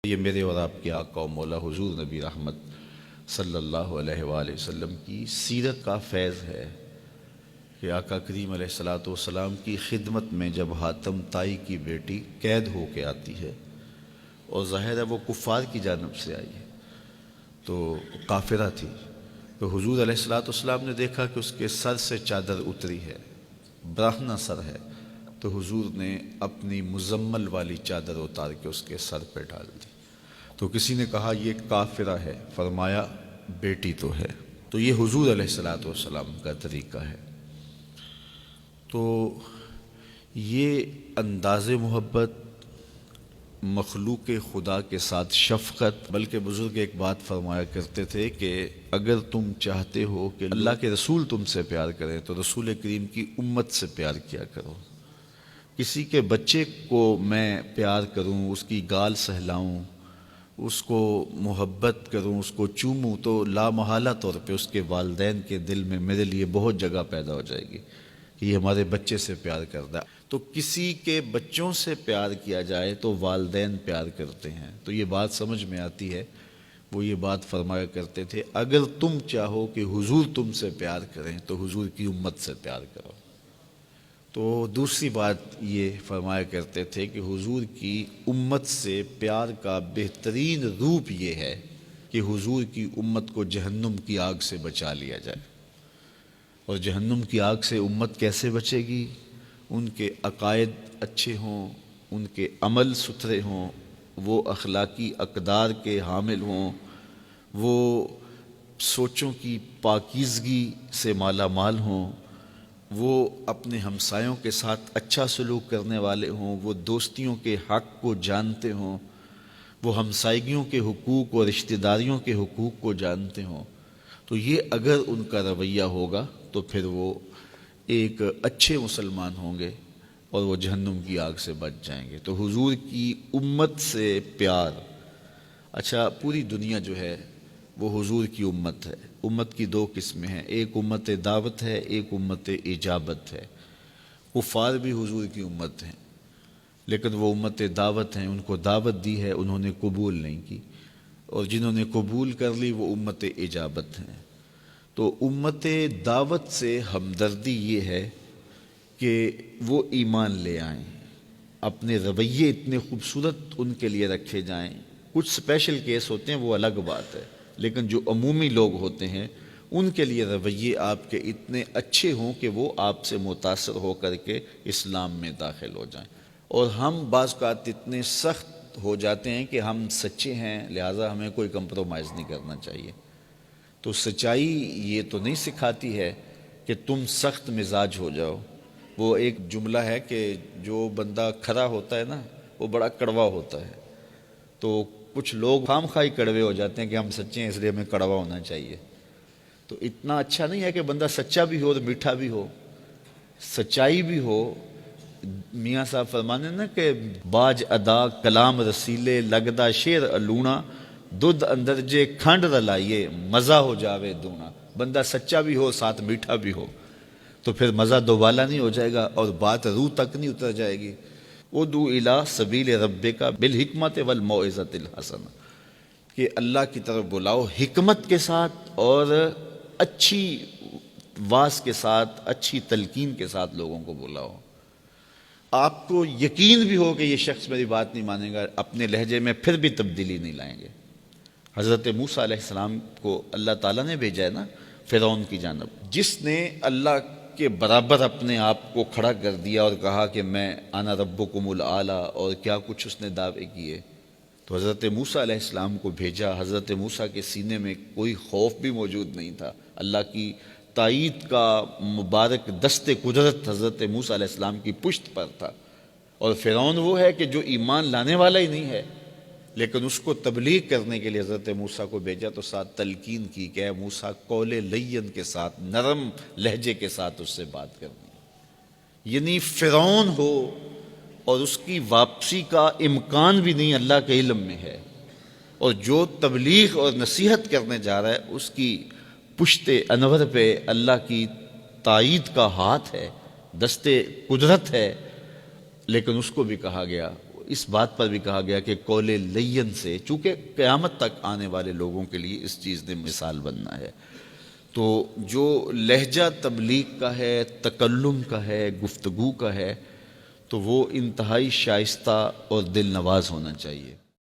یہ میرے اور آپ کے آقا و مولا حضور نبی رحمت صلی اللہ علیہ وآلہ وسلم کی سیرت کا فیض ہے کہ آقا کریم علیہ الصلوۃ والسلام کی خدمت میں جب حاتم طائی کی بیٹی قید ہو کے آتی ہے اور ظاہر ہے وہ کفار کی جانب سے آئی ہے تو کافرہ تھی، تو حضور علیہ الصلوۃ والسلام نے دیکھا کہ اس کے سر سے چادر اتری ہے، برہنہ سر ہے، تو حضور نے اپنی مزمل والی چادر اتار کے اس کے سر پہ ڈال دی۔ تو کسی نے کہا یہ کافرہ ہے، فرمایا بیٹی تو ہے۔ تو یہ حضور علیہ الصلوۃ والسلام کا طریقہ ہے۔ تو یہ انداز محبت، مخلوق خدا کے ساتھ شفقت، بلکہ بزرگ ایک بات فرمایا کرتے تھے کہ اگر تم چاہتے ہو کہ اللہ کے رسول تم سے پیار کریں تو رسول کریم کی امت سے پیار کیا کرو۔ کسی کے بچے کو میں پیار کروں، اس کی گال سہلاؤں، اس کو محبت کروں، اس کو چوموں، تو لامحالہ طور پہ اس کے والدین کے دل میں میرے لیے بہت جگہ پیدا ہو جائے گی کہ یہ ہمارے بچے سے پیار کرتا ہے۔ تو کسی کے بچوں سے پیار کیا جائے تو والدین پیار کرتے ہیں۔ تو یہ بات سمجھ میں آتی ہے، وہ یہ بات فرمایا کرتے تھے اگر تم چاہو کہ حضور تم سے پیار کریں تو حضور کی امت سے پیار کرو۔ تو دوسری بات یہ فرمایا کرتے تھے کہ حضور کی امت سے پیار کا بہترین روپ یہ ہے کہ حضور کی امت کو جہنم کی آگ سے بچا لیا جائے۔ اور جہنم کی آگ سے امت کیسے بچے گی؟ ان کے عقائد اچھے ہوں، ان کے عمل ستھرے ہوں، وہ اخلاقی اقدار کے حامل ہوں، وہ سوچوں کی پاکیزگی سے مالا مال ہوں، وہ اپنے ہمسایوں کے ساتھ اچھا سلوک کرنے والے ہوں، وہ دوستیوں کے حق کو جانتے ہوں، وہ ہمسائیگیوں کے حقوق اور رشتہ داریوں کے حقوق کو جانتے ہوں۔ تو یہ اگر ان کا رویہ ہوگا تو پھر وہ ایک اچھے مسلمان ہوں گے اور وہ جہنم کی آگ سے بچ جائیں گے۔ تو حضور کی امت سے پیار، اچھا پوری دنیا جو ہے وہ حضور کی امت ہے۔ امت کی دو قسمیں ہیں، ایک امت دعوت ہے، ایک امت اجابت ہے۔ کفار بھی حضور کی امت ہیں لیکن وہ امت دعوت ہیں، ان کو دعوت دی ہے، انہوں نے قبول نہیں کی، اور جنہوں نے قبول کر لی وہ امت اجابت ہیں۔ تو امت دعوت سے ہمدردی یہ ہے کہ وہ ایمان لے آئیں، اپنے رویے اتنے خوبصورت ان کے لیے رکھے جائیں۔ کچھ اسپیشل کیس ہوتے ہیں وہ الگ بات ہے، لیکن جو عمومی لوگ ہوتے ہیں ان کے لیے رویے آپ کے اتنے اچھے ہوں کہ وہ آپ سے متاثر ہو کر کے اسلام میں داخل ہو جائیں۔ اور ہم بعض اوقات اتنے سخت ہو جاتے ہیں کہ ہم سچے ہیں لہٰذا ہمیں کوئی کمپرومائز نہیں کرنا چاہیے۔ تو سچائی یہ تو نہیں سکھاتی ہے کہ تم سخت مزاج ہو جاؤ۔ وہ ایک جملہ ہے کہ جو بندہ کھرا ہوتا ہے نا وہ بڑا کڑوا ہوتا ہے، تو کچھ لوگ خام خواہی کڑوے ہو جاتے ہیں کہ ہم سچے ہیں اس لیے ہمیں کڑوا ہونا چاہیے۔ تو اتنا اچھا نہیں ہے کہ بندہ سچا بھی ہو اور میٹھا بھی ہو، سچائی بھی ہو۔ میاں صاحب فرمانے نا کہ باج ادا کلام رسیلے لگدا شیر الونا دودھ اندر جے کھنڈ رلائیے مزہ ہو جاوے دونا۔ بندہ سچا بھی ہو ساتھ میٹھا بھی ہو تو پھر مزہ دوبالا نہیں ہو جائے گا اور بات روح تک نہیں اتر جائے گی۔ ادعو الی سبیل ربک بالحکمت والموعظۃ الحسنہ، کہ اللہ کی طرف بلاؤ حکمت کے ساتھ اور اچھی واعظ کے ساتھ، اچھی تلقین کے ساتھ لوگوں کو بلاؤ۔ آپ کو یقین بھی ہو کہ یہ شخص میری بات نہیں مانے گا، اپنے لہجے میں پھر بھی تبدیلی نہیں لائیں گے۔ حضرت موسیٰ علیہ السلام کو اللہ تعالیٰ نے بھیجا ہے نا فرعون کی جانب، جس نے اللہ کے برابر اپنے آپ کو کھڑا کر دیا اور کہا کہ میں انا ربکم الاعلیٰ، اور کیا کچھ اس نے دعوے کیے۔ تو حضرت موسیٰ علیہ السلام کو بھیجا، حضرت موسیٰ کے سینے میں کوئی خوف بھی موجود نہیں تھا، اللہ کی تائید کا مبارک دست قدرت حضرت موسیٰ علیہ السلام کی پشت پر تھا۔ اور فرعون وہ ہے کہ جو ایمان لانے والا ہی نہیں ہے، لیکن اس کو تبلیغ کرنے کے لیے حضرت موسیٰ کو بھیجا تو ساتھ تلقین کی کہ اے موسیٰ قول لین کے ساتھ، نرم لہجے کے ساتھ اس سے بات کرنی، یعنی فرعون ہو اور اس کی واپسی کا امکان بھی نہیں اللہ کے علم میں ہے، اور جو تبلیغ اور نصیحت کرنے جا رہا ہے اس کی پشت انور پہ اللہ کی تائید کا ہاتھ ہے، دست قدرت ہے، لیکن اس کو بھی کہا گیا اس بات پر بھی کہا گیا کہ قول لین سے، چونکہ قیامت تک آنے والے لوگوں کے لیے اس چیز نے مثال بننا ہے، تو جو لہجہ تبلیغ کا ہے، تکلم کا ہے، گفتگو کا ہے، تو وہ انتہائی شائستہ اور دل نواز ہونا چاہیے۔